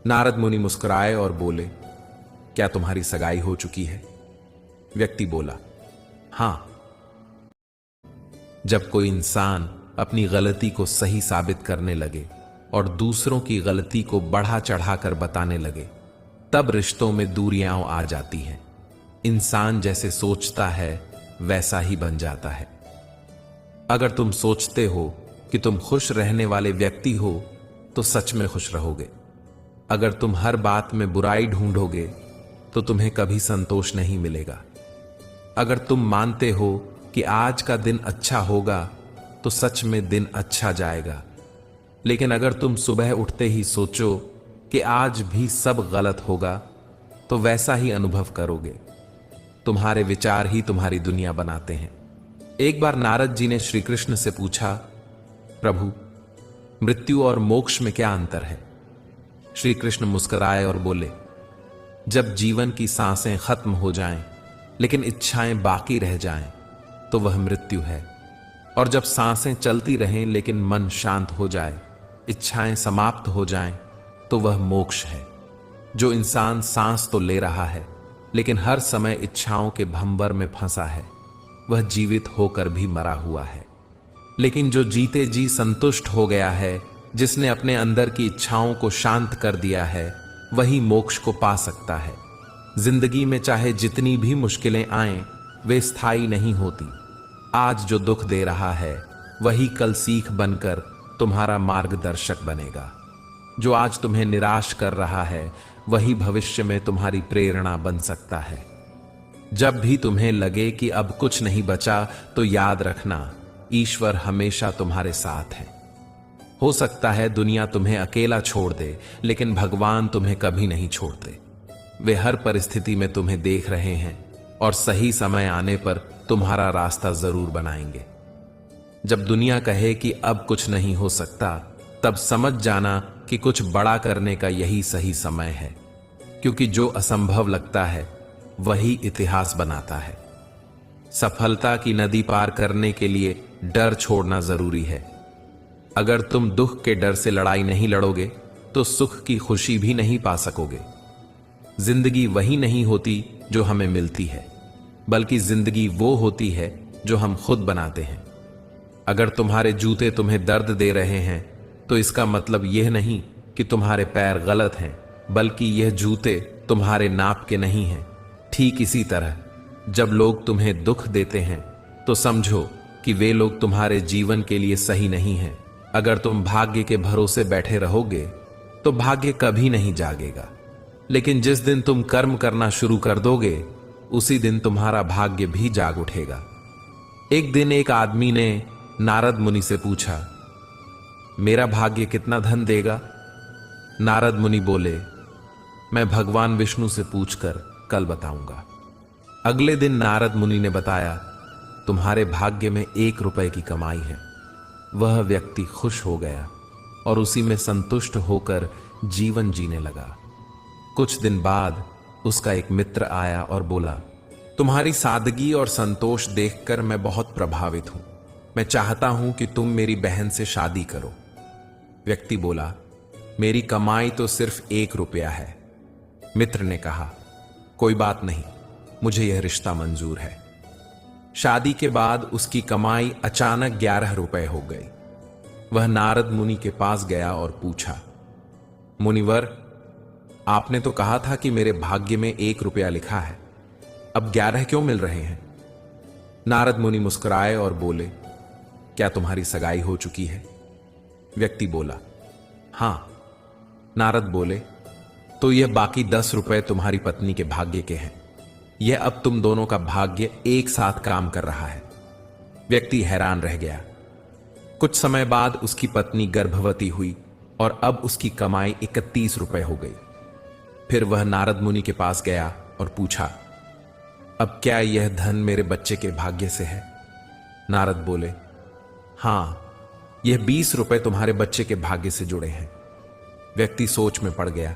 नारद मुनि मुस्कुराए और बोले, क्या तुम्हारी सगाई हो चुकी है? व्यक्ति बोला, हां। जब कोई इंसान अपनी गलती को सही साबित करने लगे और दूसरों की गलती को बढ़ा चढ़ाकर बताने लगे, तब रिश्तों में दूरियां आ जाती हैं। इंसान जैसे सोचता है वैसा ही बन जाता है। अगर तुम सोचते हो कि तुम खुश रहने वाले व्यक्ति हो तो सच में खुश रहोगे। अगर तुम हर बात में बुराई ढूंढोगे तो तुम्हें कभी संतोष नहीं मिलेगा। अगर तुम मानते हो कि आज का दिन अच्छा होगा तो सच में दिन अच्छा जाएगा। लेकिन अगर तुम सुबह उठते ही सोचो कि आज भी सब गलत होगा तो वैसा ही अनुभव करोगे। तुम्हारे विचार ही तुम्हारी दुनिया बनाते हैं। एक बार नारद जी ने श्री कृष्ण से पूछा, प्रभु, मृत्यु और मोक्ष में क्या अंतर है? श्री कृष्ण मुस्कुराए और बोले, जब जीवन की सांसें खत्म हो जाएं, लेकिन इच्छाएं बाकी रह जाएं, तो वह मृत्यु है। और जब सांसें चलती रहें लेकिन मन शांत हो जाए, इच्छाएं समाप्त हो जाएं, तो वह मोक्ष है। जो इंसान सांस तो ले रहा है लेकिन हर समय इच्छाओं के भंवर में फंसा है, वह जीवित होकर भी मरा हुआ है। लेकिन जो जीते जी संतुष्ट हो गया है, जिसने अपने अंदर की इच्छाओं को शांत कर दिया है, वही मोक्ष को पा सकता है। जिंदगी में चाहे जितनी भी मुश्किलें आएं, वे स्थायी नहीं होती। आज जो दुख दे रहा है वही कल सीख बनकर तुम्हारा मार्गदर्शक बनेगा। जो आज तुम्हें निराश कर रहा है वही भविष्य में तुम्हारी प्रेरणा बन सकता है। जब भी तुम्हें लगे कि अब कुछ नहीं बचा तो याद रखना, ईश्वर हमेशा तुम्हारे साथ है। हो सकता है दुनिया तुम्हें अकेला छोड़ दे, लेकिन भगवान तुम्हें कभी नहीं छोड़ते। वे हर परिस्थिति में तुम्हें देख रहे हैं और सही समय आने पर तुम्हारा रास्ता जरूर बनाएंगे। जब दुनिया कहे कि अब कुछ नहीं हो सकता, तब समझ जाना कि कुछ बड़ा करने का यही सही समय है। क्योंकि जो असंभव लगता है वही इतिहास बनाता है। सफलता की नदी पार करने के लिए डर छोड़ना जरूरी है। अगर तुम दुख के डर से लड़ाई नहीं लड़ोगे तो सुख की खुशी भी नहीं पा सकोगे। जिंदगी वही नहीं होती जो हमें मिलती है, बल्कि जिंदगी वो होती है जो हम खुद बनाते हैं। अगर तुम्हारे जूते तुम्हें दर्द दे रहे हैं तो इसका मतलब यह नहीं कि तुम्हारे पैर गलत हैं, बल्कि यह जूते तुम्हारे नाप के नहीं हैं। ठीक इसी तरह जब लोग तुम्हें दुख देते हैं तो समझो कि वे लोग तुम्हारे जीवन के लिए सही नहीं हैं। अगर तुम भाग्य के भरोसे बैठे रहोगे तो भाग्य कभी नहीं जागेगा। लेकिन जिस दिन तुम कर्म करना शुरू कर दोगे, उसी दिन तुम्हारा भाग्य भी जाग उठेगा। एक दिन एक आदमी ने नारद मुनि से पूछा, मेरा भाग्य कितना धन देगा? नारद मुनि बोले, मैं भगवान विष्णु से पूछकर कल बताऊंगा। अगले दिन नारद मुनि ने बताया, तुम्हारे भाग्य में 1 रुपए की कमाई है। वह व्यक्ति खुश हो गया और उसी में संतुष्ट होकर जीवन जीने लगा। कुछ दिन बाद उसका एक मित्र आया और बोला, तुम्हारी सादगी और संतोष देखकर मैं बहुत प्रभावित हूं। मैं चाहता हूं कि तुम मेरी बहन से शादी करो। व्यक्ति बोला, मेरी कमाई तो सिर्फ 1 रुपया है। मित्र ने कहा, कोई बात नहीं, मुझे यह रिश्ता मंजूर है। शादी के बाद उसकी कमाई अचानक 11 रुपए हो गई। वह नारद मुनि के पास गया और पूछा, मुनिवर, आपने तो कहा था कि मेरे भाग्य में 1 रुपया लिखा है, अब 11 क्यों मिल रहे हैं? नारद मुनि मुस्कुराए और बोले, क्या तुम्हारी सगाई हो चुकी है? व्यक्ति बोला, हां। नारद बोले, तो यह बाकी 10 रुपए तुम्हारी पत्नी के भाग्य के हैं। यह अब तुम दोनों का भाग्य एक साथ काम कर रहा है। व्यक्ति हैरान रह गया। कुछ समय बाद उसकी पत्नी गर्भवती हुई और अब उसकी कमाई 31 रुपए हो गई। फिर वह नारद मुनि के पास गया और पूछा, अब क्या यह धन मेरे बच्चे के भाग्य से है? नारद बोले, हां, यह 20 रुपए तुम्हारे बच्चे के भाग्य से जुड़े हैं। व्यक्ति सोच में पड़ गया,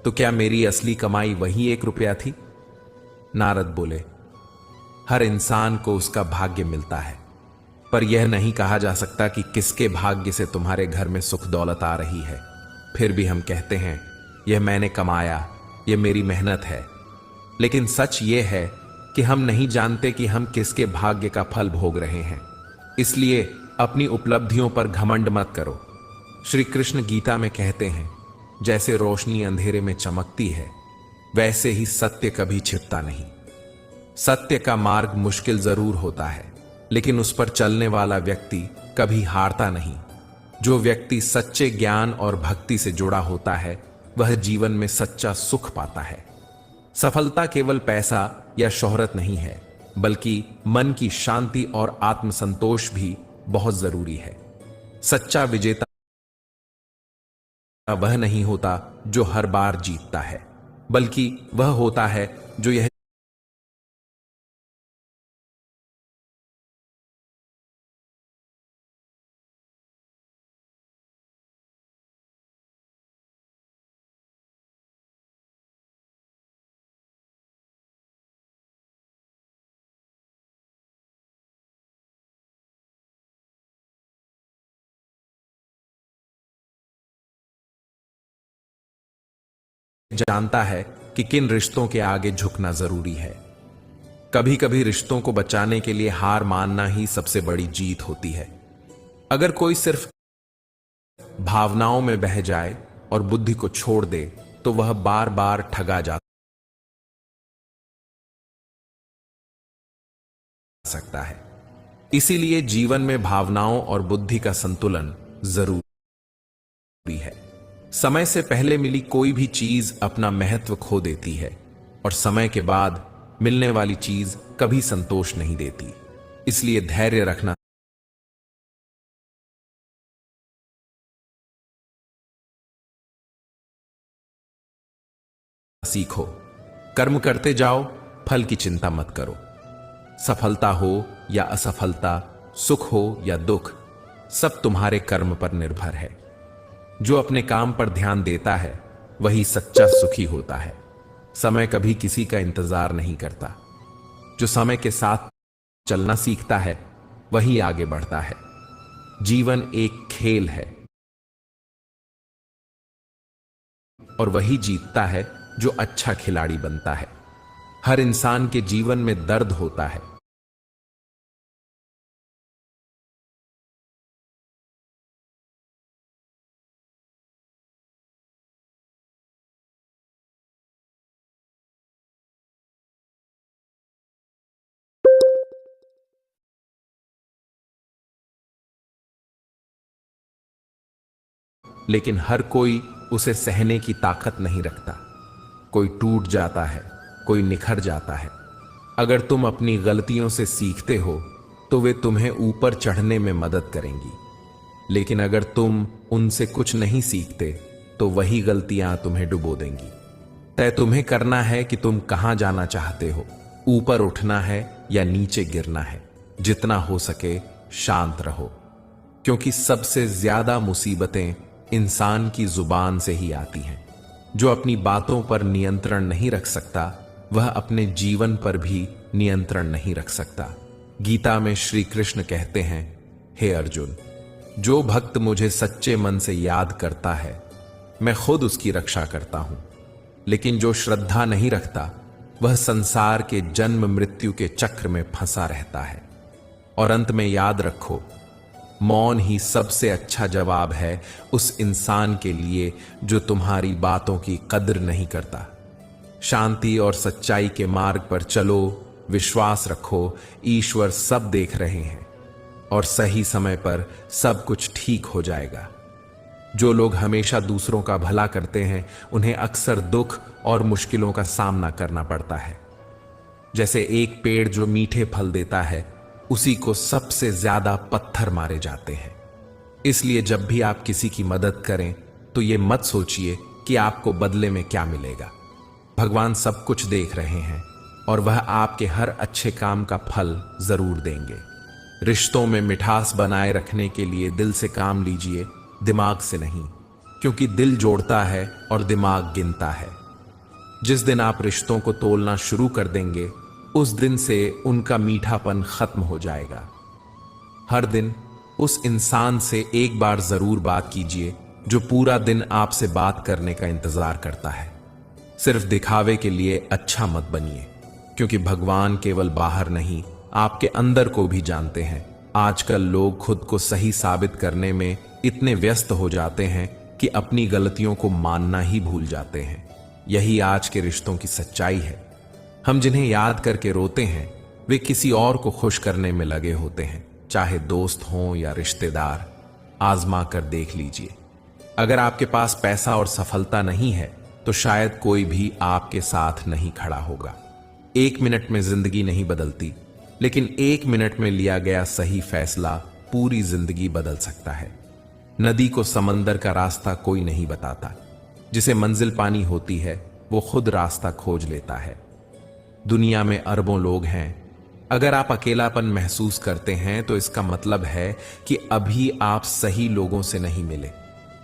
तो क्या मेरी असली कमाई वही 1 रुपया थी? नारद बोले, हर इंसान को उसका भाग्य मिलता है, पर यह नहीं कहा जा सकता कि किसके भाग्य से तुम्हारे घर में सुख दौलत आ रही है। फिर भी हम कहते हैं यह मैंने कमाया, यह मेरी मेहनत है। लेकिन सच यह है कि हम नहीं जानते कि हम किसके भाग्य का फल भोग रहे हैं। इसलिए अपनी उपलब्धियों पर घमंड मत करो। श्री कृष्ण गीता में कहते हैं, जैसे रोशनी अंधेरे में चमकती है, वैसे ही सत्य कभी छिपता नहीं। सत्य का मार्ग मुश्किल जरूर होता है, लेकिन उस पर चलने वाला व्यक्ति कभी हारता नहीं। जो व्यक्ति सच्चे ज्ञान और भक्ति से जुड़ा होता है, वह जीवन में सच्चा सुख पाता है। सफलता केवल पैसा या शोहरत नहीं है, बल्कि मन की शांति और आत्मसंतोष भी बहुत जरूरी है। सच्चा विजेता वह नहीं होता जो हर बार जीतता है, बल्कि वह होता है जो यह जानता है कि किन रिश्तों के आगे झुकना जरूरी है। कभी कभी रिश्तों को बचाने के लिए हार मानना ही सबसे बड़ी जीत होती है। अगर कोई सिर्फ भावनाओं में बह जाए और बुद्धि को छोड़ दे, तो वह बार बार ठगा जा सकता है। इसीलिए जीवन में भावनाओं और बुद्धि का संतुलन जरूरी है। समय से पहले मिली कोई भी चीज अपना महत्व खो देती है, और समय के बाद मिलने वाली चीज कभी संतोष नहीं देती। इसलिए धैर्य रखना सीखो। कर्म करते जाओ, फल की चिंता मत करो। सफलता हो या असफलता, सुख हो या दुख, सब तुम्हारे कर्म पर निर्भर है। जो अपने काम पर ध्यान देता है, वही सच्चा सुखी होता है। समय कभी किसी का इंतजार नहीं करता। जो समय के साथ चलना सीखता है, वही आगे बढ़ता है। जीवन एक खेल है, और वही जीतता है जो अच्छा खिलाड़ी बनता है। हर इंसान के जीवन में दर्द होता है, लेकिन हर कोई उसे सहने की ताकत नहीं रखता। कोई टूट जाता है, कोई निखर जाता है। अगर तुम अपनी गलतियों से सीखते हो, तो वे तुम्हें ऊपर चढ़ने में मदद करेंगी। लेकिन अगर तुम उनसे कुछ नहीं सीखते, तो वही गलतियां तुम्हें डुबो देंगी। तय तुम्हें करना है कि तुम कहां जाना चाहते हो। ऊपर उठना है या नीचे गिरना है। जितना हो सके शांत रहो, क्योंकि सबसे ज्यादा मुसीबतें इंसान की जुबान से ही आती हैं। जो अपनी बातों पर नियंत्रण नहीं रख सकता, वह अपने जीवन पर भी नियंत्रण नहीं रख सकता। गीता में श्री कृष्ण कहते हैं, हे अर्जुन, जो भक्त मुझे सच्चे मन से याद करता है, मैं खुद उसकी रक्षा करता हूं। लेकिन जो श्रद्धा नहीं रखता, वह संसार के जन्म मृत्यु के चक्र में फंसा रहता है। और अंत में याद रखो, मौन ही सबसे अच्छा जवाब है उस इंसान के लिए जो तुम्हारी बातों की कद्र नहीं करता। शांति और सच्चाई के मार्ग पर चलो, विश्वास रखो, ईश्वर सब देख रहे हैं, और सही समय पर सब कुछ ठीक हो जाएगा। जो लोग हमेशा दूसरों का भला करते हैं, उन्हें अक्सर दुख और मुश्किलों का सामना करना पड़ता है। जैसे एक पेड़ जो मीठे फल देता है, उसी को सबसे ज्यादा पत्थर मारे जाते हैं। इसलिए जब भी आप किसी की मदद करें, तो ये मत सोचिए कि आपको बदले में क्या मिलेगा। भगवान सब कुछ देख रहे हैं, और वह आपके हर अच्छे काम का फल जरूर देंगे। रिश्तों में मिठास बनाए रखने के लिए दिल से काम लीजिए, दिमाग से नहीं, क्योंकि दिल जोड़ता है और दिमाग गिनता है। जिस दिन आप रिश्तों को तोलना शुरू कर देंगे, उस दिन से उनका मीठापन खत्म हो जाएगा। हर दिन उस इंसान से एक बार जरूर बात कीजिए जो पूरा दिन आपसे बात करने का इंतजार करता है। सिर्फ दिखावे के लिए अच्छा मत बनिए, क्योंकि भगवान केवल बाहर नहीं, आपके अंदर को भी जानते हैं। आजकल लोग खुद को सही साबित करने में इतने व्यस्त हो जाते हैं कि अपनी गलतियों को मानना ही भूल जाते हैं। यही आज के रिश्तों की सच्चाई है। हम जिन्हें याद करके रोते हैं, वे किसी और को खुश करने में लगे होते हैं, चाहे दोस्त हों या रिश्तेदार। आजमा कर देख लीजिए। अगर आपके पास पैसा और सफलता नहीं है तो शायद कोई भी आपके साथ नहीं खड़ा होगा। 1 मिनट में जिंदगी नहीं बदलती, लेकिन 1 मिनट में लिया गया सही फैसला पूरी जिंदगी बदल सकता है। नदी को समंदर का रास्ता कोई नहीं बताता। जिसे मंजिल पानी होती है वो खुद रास्ता खोज लेता है। दुनिया में अरबों लोग हैं। अगर आप अकेलापन महसूस करते हैं तो इसका मतलब है कि अभी आप सही लोगों से नहीं मिले।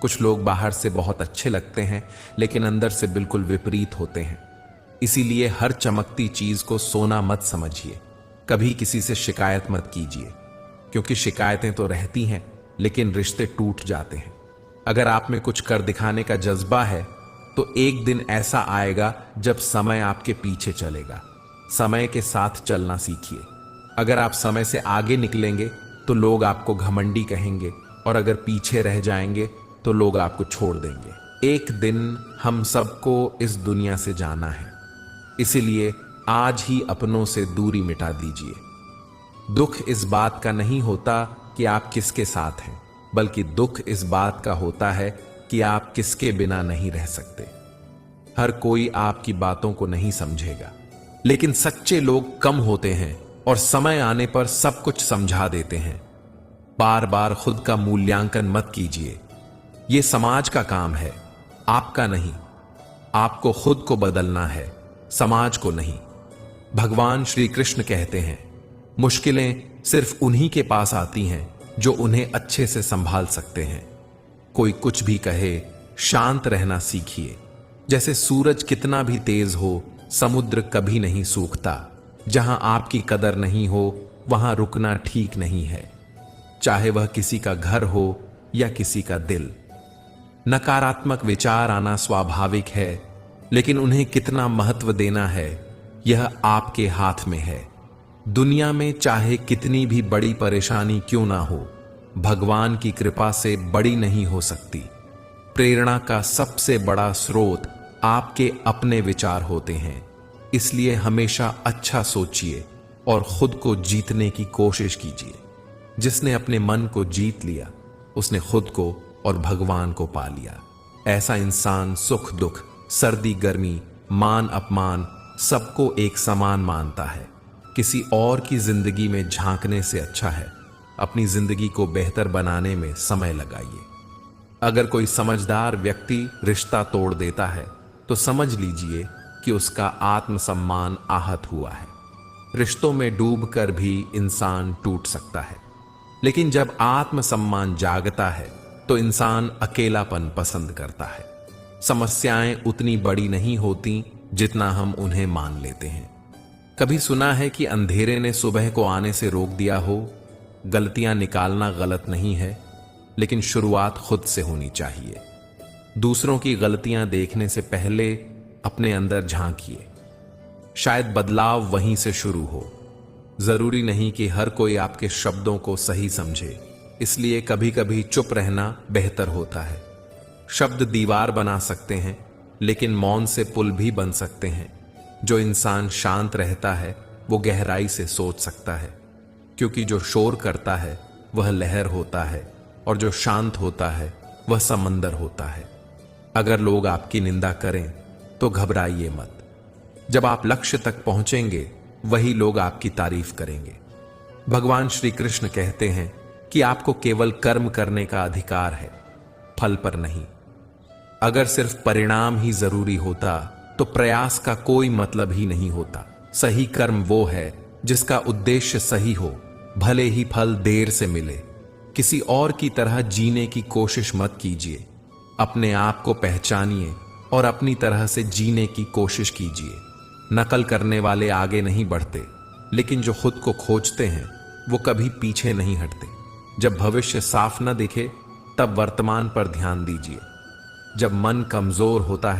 कुछ लोग बाहर से बहुत अच्छे लगते हैं, लेकिन अंदर से बिल्कुल विपरीत होते हैं। इसीलिए हर चमकती चीज को सोना मत समझिए। कभी किसी से शिकायत मत कीजिए, क्योंकि शिकायतें तो रहती हैं, लेकिन रिश्ते टूट जाते हैं। अगर आप में कुछ कर दिखाने का जज्बा है तो एक दिन ऐसा आएगा जब समय आपके पीछे चलेगा। समय के साथ चलना सीखिए। अगर आप समय से आगे निकलेंगे तो लोग आपको घमंडी कहेंगे, और अगर पीछे रह जाएंगे तो लोग आपको छोड़ देंगे। एक दिन हम सबको इस दुनिया से जाना है, इसीलिए आज ही अपनों से दूरी मिटा दीजिए। दुख इस बात का नहीं होता कि आप किसके साथ हैं, बल्कि दुख इस बात का होता है कि आप किसके बिना नहीं रह सकते। हर कोई आपकी बातों को नहीं समझेगा, लेकिन सच्चे लोग कम होते हैं और समय आने पर सब कुछ समझा देते हैं। बार बार खुद का मूल्यांकन मत कीजिए। यह समाज का काम है, आपका नहीं। आपको खुद को बदलना है, समाज को नहीं। भगवान श्री कृष्ण कहते हैं, मुश्किलें सिर्फ उन्हीं के पास आती हैं जो उन्हें अच्छे से संभाल सकते हैं। कोई कुछ भी कहे, शांत रहना सीखिए। जैसे सूरज कितना भी तेज हो, समुद्र कभी नहीं सूखता। जहां आपकी कदर नहीं हो, वहां रुकना ठीक नहीं है, चाहे वह किसी का घर हो या किसी का दिल। नकारात्मक विचार आना स्वाभाविक है, लेकिन उन्हें कितना महत्व देना है, यह आपके हाथ में है। दुनिया में चाहे कितनी भी बड़ी परेशानी क्यों ना हो, भगवान की कृपा से बड़ी नहीं हो सकती। प्रेरणा का सबसे बड़ा स्रोत आपके अपने विचार होते हैं। इसलिए हमेशा अच्छा सोचिए और खुद को जीतने की कोशिश कीजिए। जिसने अपने मन को जीत लिया, उसने खुद को और भगवान को पा लिया। ऐसा इंसान सुख दुख, सर्दी गर्मी, मान अपमान सबको एक समान मानता है। किसी और की जिंदगी में झांकने से अच्छा है अपनी जिंदगी को बेहतर बनाने में समय लगाइए। अगर कोई समझदार व्यक्ति रिश्ता तोड़ देता है तो समझ लीजिए कि उसका आत्मसम्मान आहत हुआ है। रिश्तों में डूबकर भी इंसान टूट सकता है, लेकिन जब आत्मसम्मान जागता है तो इंसान अकेलापन पसंद करता है। समस्याएं उतनी बड़ी नहीं होती जितना हम उन्हें मान लेते हैं। कभी सुना है कि अंधेरे ने सुबह को आने से रोक दिया हो? गलतियां निकालना गलत नहीं है, लेकिन शुरुआत खुद से होनी चाहिए। दूसरों की गलतियां देखने से पहले अपने अंदर झांकिए। शायद बदलाव वहीं से शुरू हो। जरूरी नहीं कि हर कोई आपके शब्दों को सही समझे, इसलिए कभी कभी चुप रहना बेहतर होता है। शब्द दीवार बना सकते हैं, लेकिन मौन से पुल भी बन सकते हैं। जो इंसान शांत रहता है वो गहराई से सोच सकता है, क्योंकि जो शोर करता है वह लहर होता है और जो शांत होता है वह समंदर होता है। अगर लोग आपकी निंदा करें तो घबराइए मत। जब आप लक्ष्य तक पहुंचेंगे वही लोग आपकी तारीफ करेंगे। भगवान श्री कृष्ण कहते हैं कि आपको केवल कर्म करने का अधिकार है, फल पर नहीं। अगर सिर्फ परिणाम ही जरूरी होता तो प्रयास का कोई मतलब ही नहीं होता। सही कर्म वो है जिसका उद्देश्य सही हो, भले ही फल देर से मिले। किसी और की तरह जीने की कोशिश मत कीजिए। अपने आप को पहचानिए और अपनी तरह से जीने की कोशिश कीजिए। नकल करने वाले आगे नहीं बढ़ते, लेकिन जो खुद को खोजते हैं वो कभी पीछे नहीं हटते। जब भविष्य साफ न दिखे तब वर्तमान पर ध्यान दीजिए। जब मन कमजोर होता है